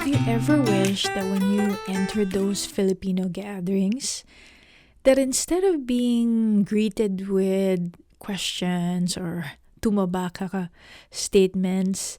Have you ever wished that when you entered those Filipino gatherings, that instead of being greeted with questions or tumabaka ka statements,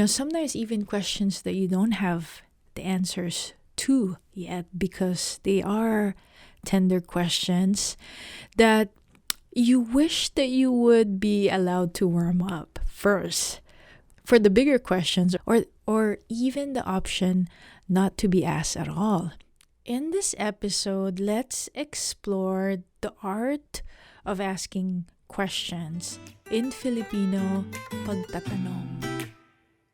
sometimes even questions that you don't have the answers to yet because they are tender questions, that you wish that you would be allowed to warm up first for the bigger questions, or even the option not to be asked at all. In this episode, let's explore the art of asking questions. In Filipino, pagtatanong.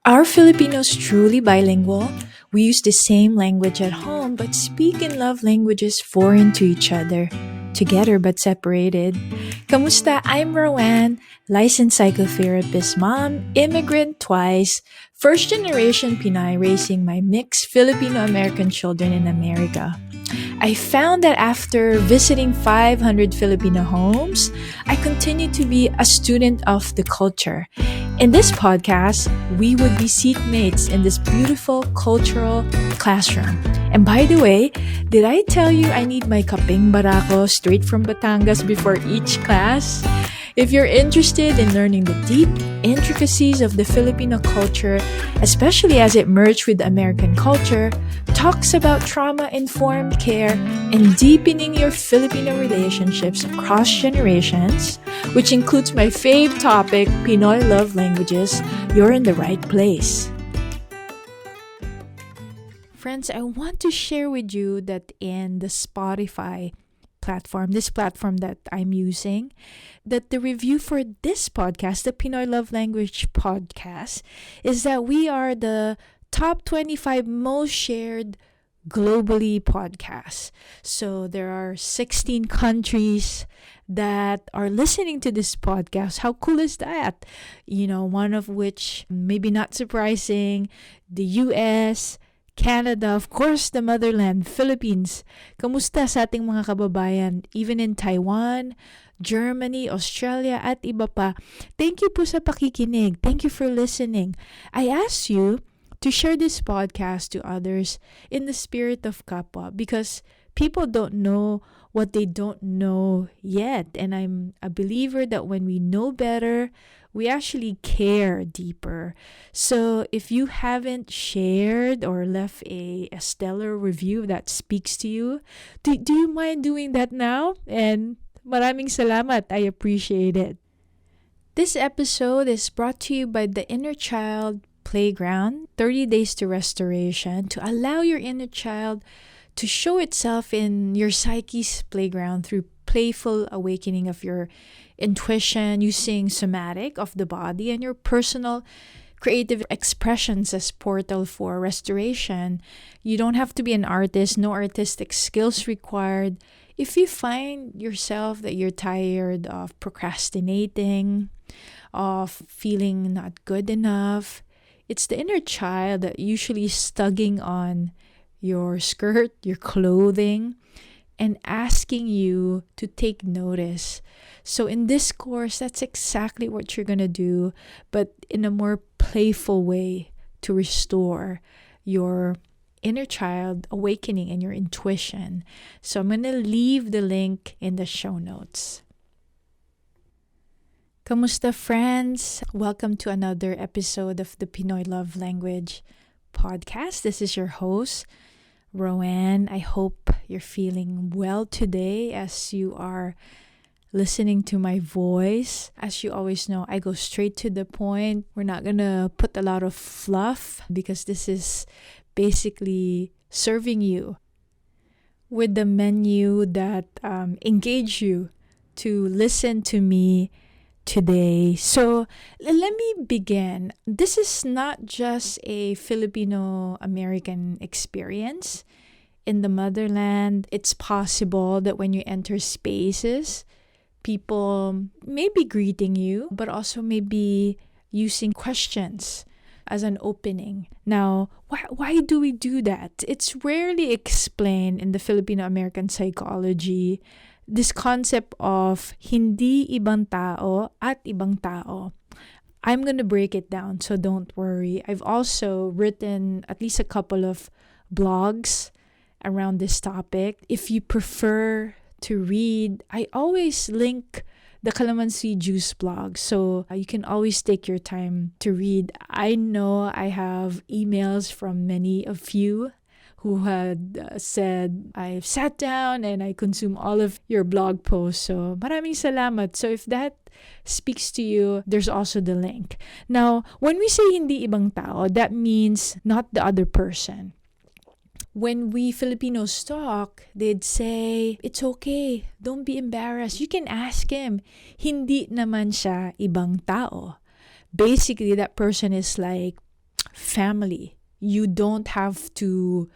Are Filipinos truly bilingual? We use the same language at home but speak in love languages foreign to each other, together but separated. Kamusta? I'm Roanne, licensed psychotherapist mom, immigrant twice, first-generation Pinoy raising my mixed Filipino-American children in America. I found that after visiting 500 Filipino homes, I continue to be a student of the culture. In this podcast, we would be seatmates in this beautiful cultural classroom. And by the way, did I tell you I need my kaping barako straight from Batangas before each class? If you're interested in learning the deep intricacies of the Filipino culture, especially as it merged with American culture, talks about trauma-informed care, and deepening your Filipino relationships across generations, which includes my fave topic, Pinoy love languages, you're in the right place. Friends, I want to share with you that in the Spotify platform, this platform that I'm using, that the review for this podcast, the Pinoy Love Language podcast, is that we are the top 25 most shared globally podcasts. So there are 16 countries that are listening to this podcast. How cool is that? One of which, maybe not surprising, the US, Canada, of course, the motherland, Philippines. Kamusta sa ating mga kababayan? Even in Taiwan, Germany, Australia, at iba pa. Thank you po sa pakikinig. Thank you for listening. I ask you to share this podcast to others in the spirit of kapwa because people don't know what they don't know yet. And I'm a believer that when we know better, we actually care deeper. So if you haven't shared or left a stellar review that speaks to you, do you mind doing that now? And maraming salamat. I appreciate it. This episode is brought to you by the Inner Child Playground, 30 Days to Restoration, to allow your inner child to show itself in your psyche's playground through playful awakening of your intuition using somatic of the body and your personal creative expressions as portal for restoration. You don't have to be an artist, no artistic skills required. If you find yourself that you're tired of procrastinating, of feeling not good enough, it's the inner child that usually is tugging on your skirt, your clothing, and asking you to take notice. So in this course, that's exactly what you're going to do, but in a more playful way to restore your inner child awakening and your intuition. So I'm going to leave the link in the show notes. Kamusta friends? Welcome to another episode of the Pinoy Love Language podcast. This is your host, Roanne. I hope you're feeling well today as you are listening to my voice. As you always know, I go straight to the point. We're not gonna put a lot of fluff because this is basically serving you with the menu that engage you to listen to me today. So let me begin. This is not just a Filipino-American experience. In the motherland, it's possible that when you enter spaces, people may be greeting you, but also may be using questions as an opening. Now, why do we do that? It's rarely explained in the Filipino-American psychology, this concept of hindi ibang tao at ibang tao. I'm going to break it down, so don't worry. I've also written at least a couple of blogs around this topic. If you prefer to read, I always link the Kalamansi Juice blog, so you can always take your time to read. I know I have emails from many of you who had said, I've sat down and I consume all of your blog posts. So maraming salamat. So if that speaks to you, there's also the link. Now, when we say hindi ibang tao, that means not the other person. When we Filipinos talk, they'd say, it's okay, don't be embarrassed. You can ask him. Hindi naman siya ibang tao. Basically, that person is like family. You don't have to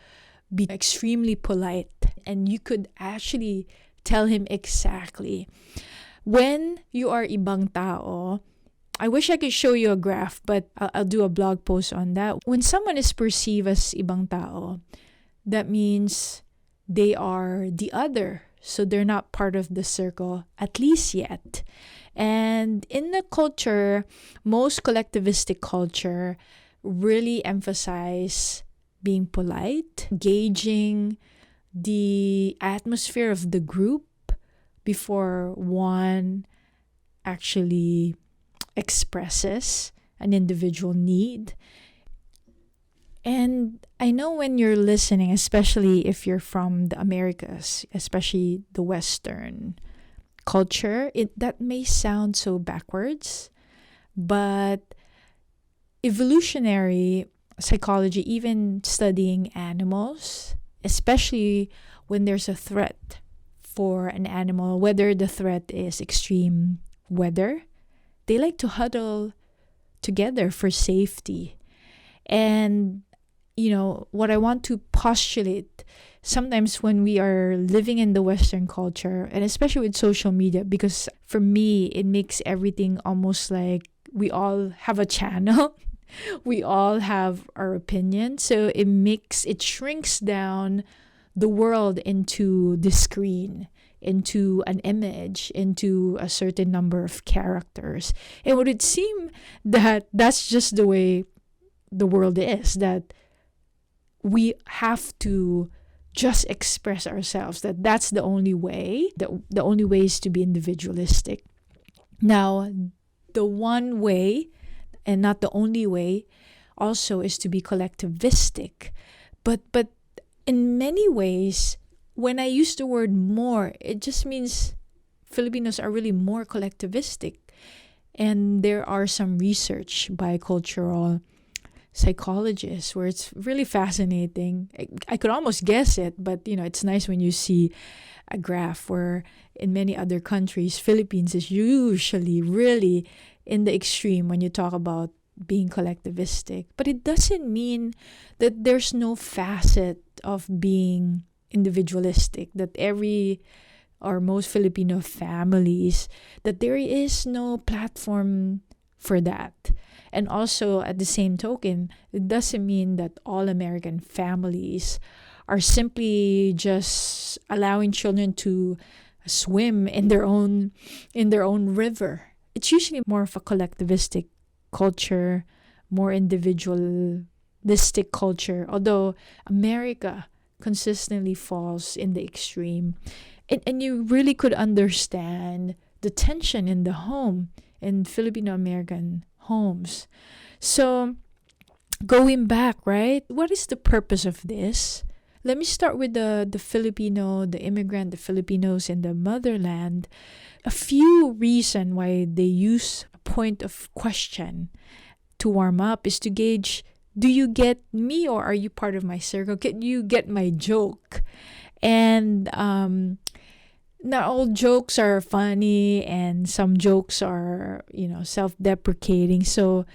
be extremely polite, and you could actually tell him exactly. When you are ibang tao, I wish I could show you a graph, but I'll do a blog post on that. When someone is perceived as ibang tao, that means they are the other. So they're not part of the circle, at least yet. And in the culture, most collectivistic culture really emphasize being polite, gauging the atmosphere of the group before one actually expresses an individual need. And I know when you're listening, especially if you're from the Americas, especially the Western culture, that may sound so backwards, but evolutionary psychology, even studying animals, especially when there's a threat for an animal, whether the threat is extreme weather, they like to huddle together for safety. And what I want to postulate, sometimes when we are living in the Western culture, and especially with social media, because for me, it makes everything almost like we all have a channel. We all have our opinion. So it shrinks down the world into the screen, into an image, into a certain number of characters. And would it seem that that's just the way the world is, that we have to just express ourselves, that's the only way, the only way is to be individualistic. Now, the one way, and not the only way, also is to be collectivistic. But in many ways, when I use the word more, it just means Filipinos are really more collectivistic. And there are some research by cultural psychologists where it's really fascinating. I could almost guess it, but it's nice when you see a graph where in many other countries, Philippines is usually really in the extreme when you talk about being collectivistic. But it doesn't mean that there's no facet of being individualistic, that every or most Filipino families, that there is no platform for that. And also, at the same token, it doesn't mean that all American families are simply just allowing children to swim in their own river. It's usually more of a collectivistic culture, more individualistic culture, although America consistently falls in the extreme. And you really could understand the tension in the home, in Filipino-American homes. So, going back, right? What is the purpose of this? Let me start with the Filipino, the immigrant, the Filipinos in the motherland. A few reasons why they use a point of question to warm up is to gauge, do you get me or are you part of my circle? Can you get my joke? And not all jokes are funny, and some jokes are, self-deprecating. So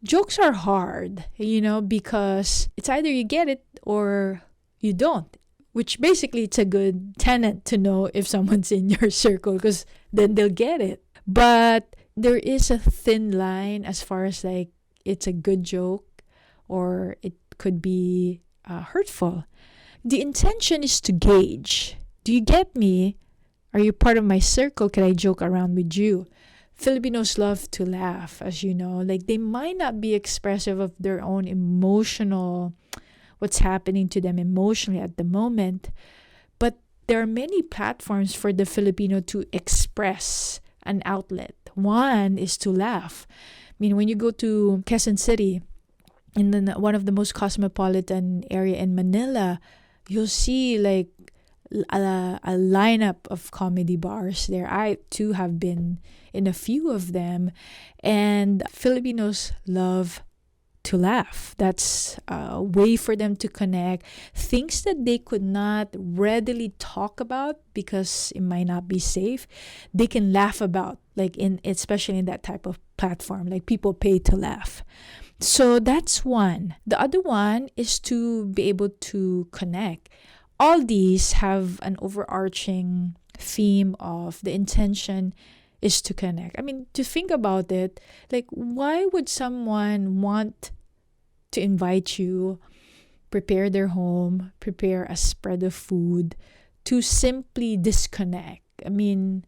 jokes are hard, because it's either you get it or you don't, which basically it's a good tenet to know if someone's in your circle, because then they'll get it. But there is a thin line as far as like it's a good joke or it could be hurtful. The intention is to gauge, do you get me? Are you part of my circle? Can I joke around with you? Filipinos love to laugh, as you know. Like, they might not be expressive of their own emotional, what's happening to them emotionally at the moment, but there are many platforms for the Filipino to express an outlet. One is to laugh. I mean, when you go to Quezon City, in one of the most cosmopolitan area in Manila, you'll see like a lineup of comedy bars there. I too have been in a few of them, and Filipinos love to laugh. That's a way for them to connect. Things that they could not readily talk about because it might not be safe, they can laugh about, like especially in that type of platform. Like, people pay to laugh. So that's one. The other one is to be able to connect. All these have an overarching theme of the intention is to connect. I mean, to think about it, like, why would someone want to invite you, prepare their home, prepare a spread of food, to simply disconnect? I mean,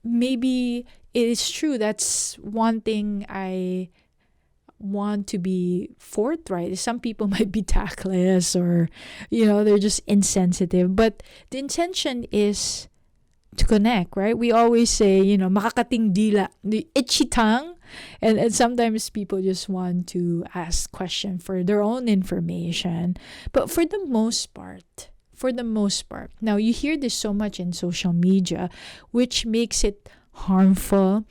maybe it is true. That's one thing I want to be forthright. Some people might be tactless, or they're just insensitive, but the intention is to connect, right? We always say, makakating dila, the itchy tongue, and sometimes people just want to ask questions for their own information. But for the most part, now you hear this so much in social media, which makes it harmful,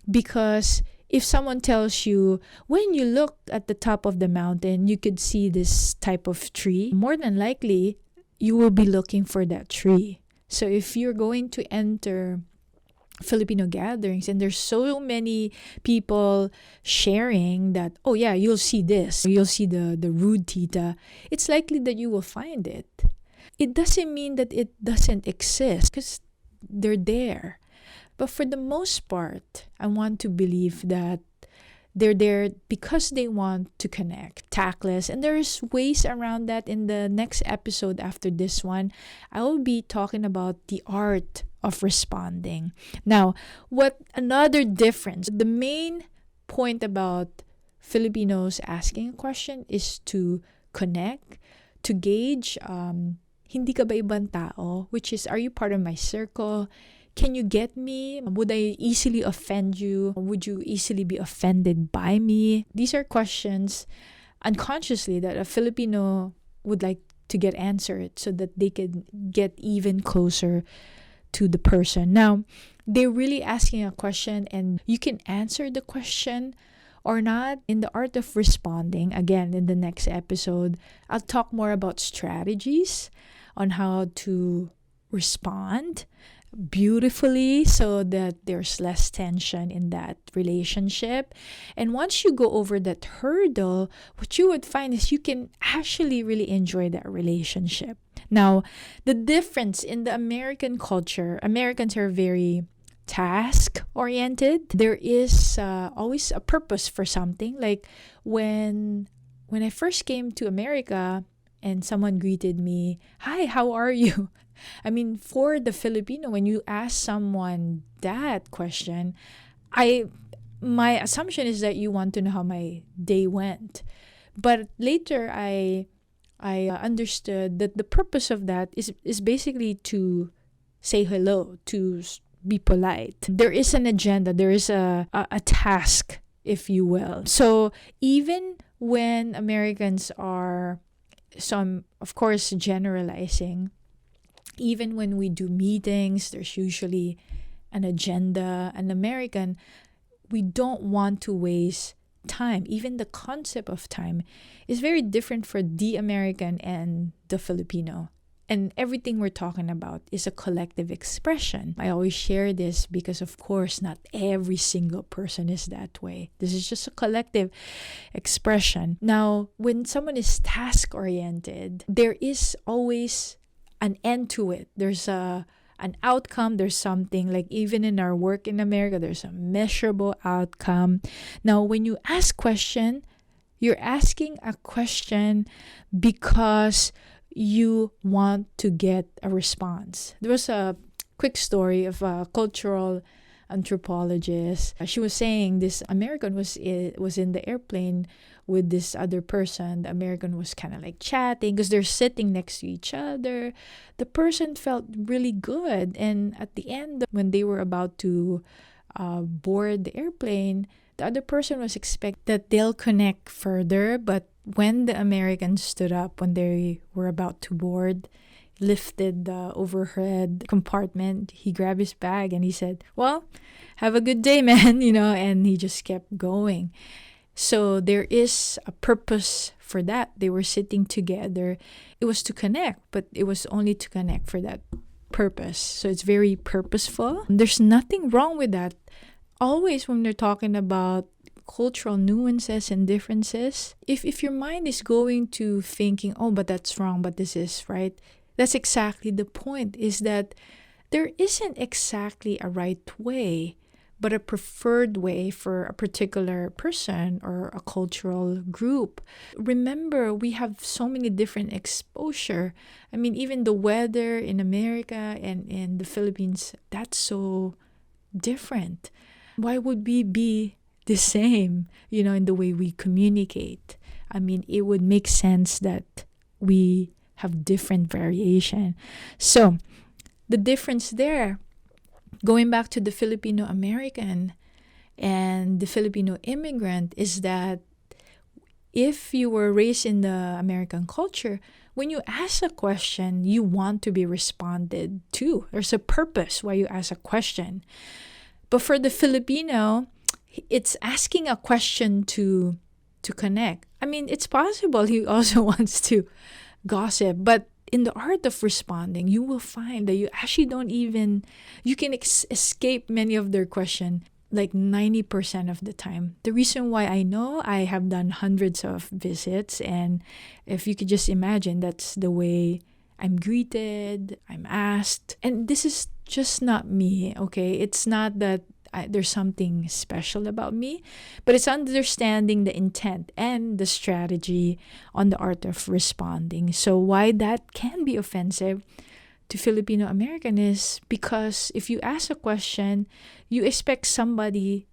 because if someone tells you, when you look at the top of the mountain, you could see this type of tree, more than likely, you will be looking for that tree. So if you're going to enter Filipino gatherings and there's so many people sharing that, oh yeah, you'll see this, you'll see the rude tita, it's likely that you will find it. It doesn't mean that it doesn't exist, because they're there. But for the most part, I want to believe that they're there because they want to connect, tactless. And there's ways around that. In the next episode after this one, I will be talking about the art of responding. Now, what another difference, the main point about Filipinos asking a question is to connect, to gauge, hindi ka ba ibang tao? Which is, are you part of my circle? Can you get me? Would I easily offend you? Would you easily be offended by me? These are questions unconsciously that a Filipino would like to get answered so that they can get even closer to the person. Now, they're really asking a question, and you can answer the question or not. In the art of responding, again, in the next episode, I'll talk more about strategies on how to respond beautifully so that there's less tension in that relationship. And once you go over that hurdle, what you would find is you can actually really enjoy that relationship. Now, the difference in the American culture, Americans are very task oriented. There is always a purpose for something. Like when I first came to America and someone greeted me, "Hi, how are you?" I mean, for the Filipino, when you ask someone that question, my assumption is that you want to know how my day went. But later, I understood that the purpose of that is basically to say hello, to be polite. There is an agenda. There is a task, if you will. So even when Americans are, some of course generalizing, even when we do meetings, there's usually an agenda. An American, we don't want to waste time. Even the concept of time is very different for the American and the Filipino. And everything we're talking about is a collective expression. I always share this because, of course, not every single person is that way. This is just a collective expression. Now, when someone is task-oriented, there is always an end to it. There's an outcome. There's something, like even in our work in America, there's a measurable outcome. Now, when you ask question, you're asking a question because you want to get a response. There was a quick story of a cultural anthropologist. She was saying this American was in the airplane with this other person. The American was kind of like chatting because they're sitting next to each other. The person felt really good, and at the end, when they were about to board the airplane, the other person was expect that they'll connect further. But when the American stood up when they were about to board, lifted the overhead compartment, he grabbed his bag and he said, "Well, have a good day, man," and he just kept going. So there is a purpose for that. They were sitting together. It was to connect, but it was only to connect for that purpose. So it's very purposeful. There's nothing wrong with that. Always when they're talking about cultural nuances and differences, if your mind is going to thinking, oh, but that's wrong, but this is right, that's exactly the point, is that there isn't exactly a right way, but a preferred way for a particular person or a cultural group. Remember, we have so many different exposure. I mean, even the weather in America and in the Philippines, that's so different. Why would we be the same, in the way we communicate? I mean, it would make sense that we have different variation. So the difference there, going back to the Filipino American and the Filipino immigrant, is that if you were raised in the American culture, when you ask a question, you want to be responded to. There's a purpose why you ask a question. But for the Filipino, it's asking a question to connect. I mean, it's possible he also wants to gossip, but in the art of responding, you will find that you actually don't even, you can escape many of their questions like 90% of the time. The reason why I know, I have done hundreds of visits, and if you could just imagine, that's the way I'm greeted, I'm asked. And this is just not me, okay? It's not that there's something special about me, but it's understanding the intent and the strategy on the art of responding. So why that can be offensive to Filipino American is because if you ask a question, you expect somebody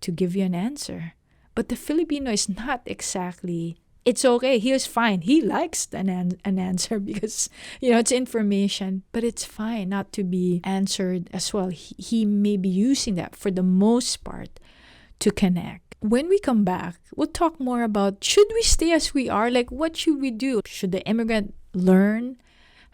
to give you an answer. But the Filipino is not exactly, it's okay, he was fine. He likes an answer because, it's information, but it's fine not to be answered as well. He may be using that for the most part to connect. When we come back, we'll talk more about, should we stay as we are? Like, what should we do? Should the immigrant learn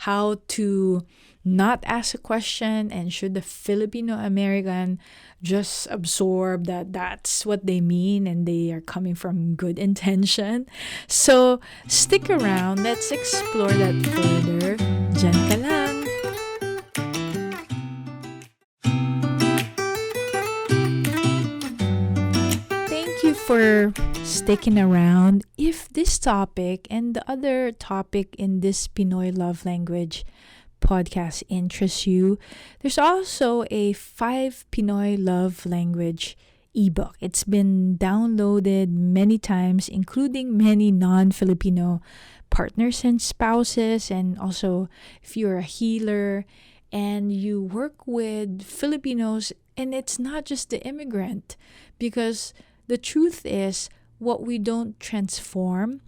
how to not ask a question, and should the Filipino American just absorb that that's what they mean and they are coming from good intention? So stick around, let's explore that further. Diyan ka lang. Thank you for sticking around. If this topic and the other topic in this Pinoy love language podcast interests you, there's also a 5 Pinoy love language ebook. It's been downloaded many times, including many non-Filipino partners and spouses. And also, if you're a healer and you work with Filipinos, and it's not just the immigrant, because the truth is, what we don't transform,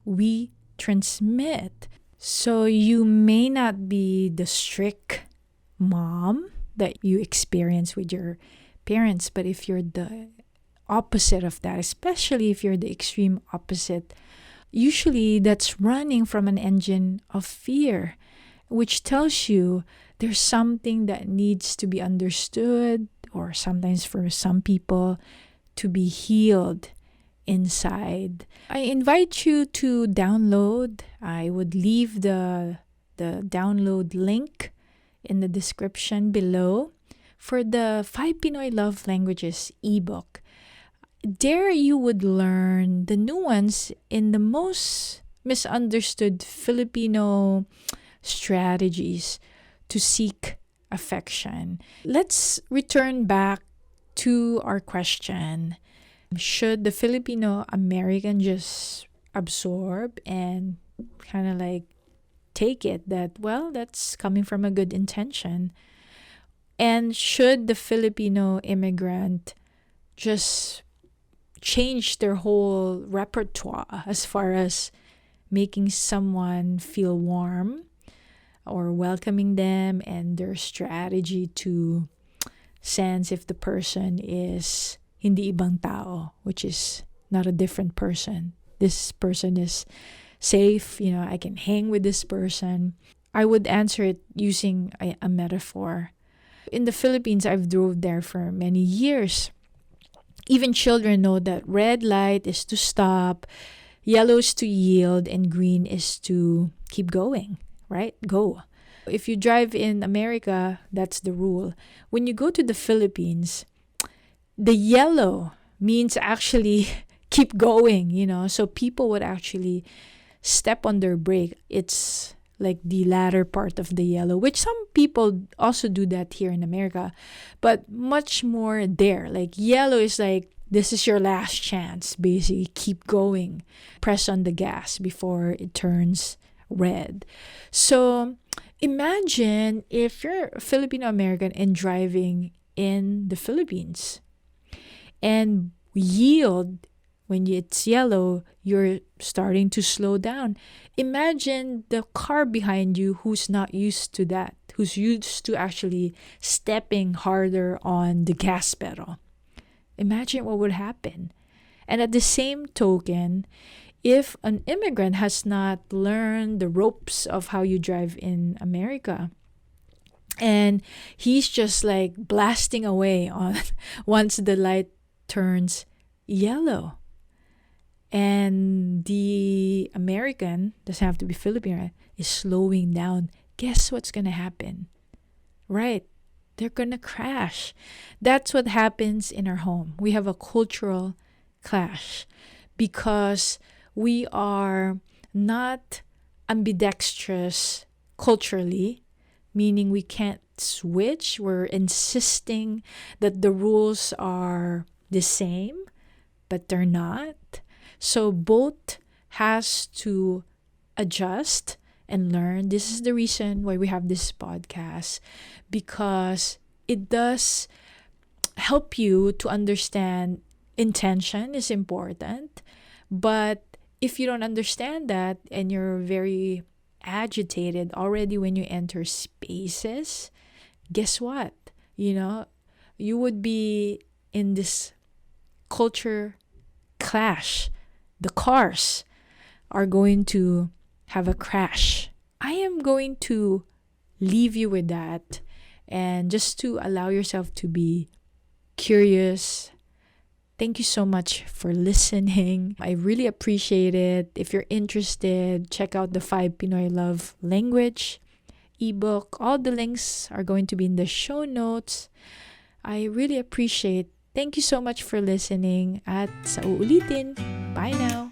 we transmit. So you may not be the strict mom that you experience with your parents, but if you're the opposite of that, especially if you're the extreme opposite, usually that's running from an engine of fear, which tells you there's something that needs to be understood, or sometimes for some people, to be healed inside. I invite you to download. I would leave the download link in the description below for the 5 Pinoy Love Languages ebook. There you would learn the nuance in the most misunderstood Filipino strategies to seek affection. Let's return back to our question. Should the Filipino American just absorb and kind of like take it that, well, that's coming from a good intention? And should the Filipino immigrant just change their whole repertoire as far as making someone feel warm or welcoming them, and their strategy to sense if the person is hindi ibang tao, which is not a different person. This person is safe, I can hang with this person. I would answer it using a metaphor. In the Philippines, I've drove there for many years. Even children know that red light is to stop, yellow is to yield, and green is to keep going, right? Go. If you drive in America, that's the rule. When you go to the Philippines, the yellow means actually keep going, So people would actually step on their brake. It's like the latter part of the yellow, which some people also do that here in America, but much more there. Like yellow is like, this is your last chance, basically. Keep going. Press on the gas before it turns red. So imagine if you're a Filipino American and driving in the Philippines and yield. When it's yellow, you're starting to slow down. Imagine the car behind you who's not used to that, who's used to actually stepping harder on the gas pedal. Imagine what would happen. And at the same token, if an immigrant has not learned the ropes of how you drive in America, and he's just like blasting away on once the light turns yellow, and the American, doesn't have to be Filipino, is slowing down, guess what's going to happen? Right. They're going to crash. That's what happens in our home. We have a cultural clash because we are not ambidextrous culturally, meaning we can't switch. We're insisting that the rules are the same, but they're not. So both has to adjust and learn. This is the reason why we have this podcast, because it does help you to understand intention is important. But if you don't understand that and you're very agitated already when you enter spaces, guess what? You would be in this culture clash. The cars are going to have a crash. I am going to leave you with that, and just to allow yourself to be curious. Thank you so much for listening. I really appreciate it. If you're interested, check out the 5 Pinoy Love Language ebook. All the links are going to be in the show notes. I really appreciate. Thank you so much for listening at sa uulitin. Bye now.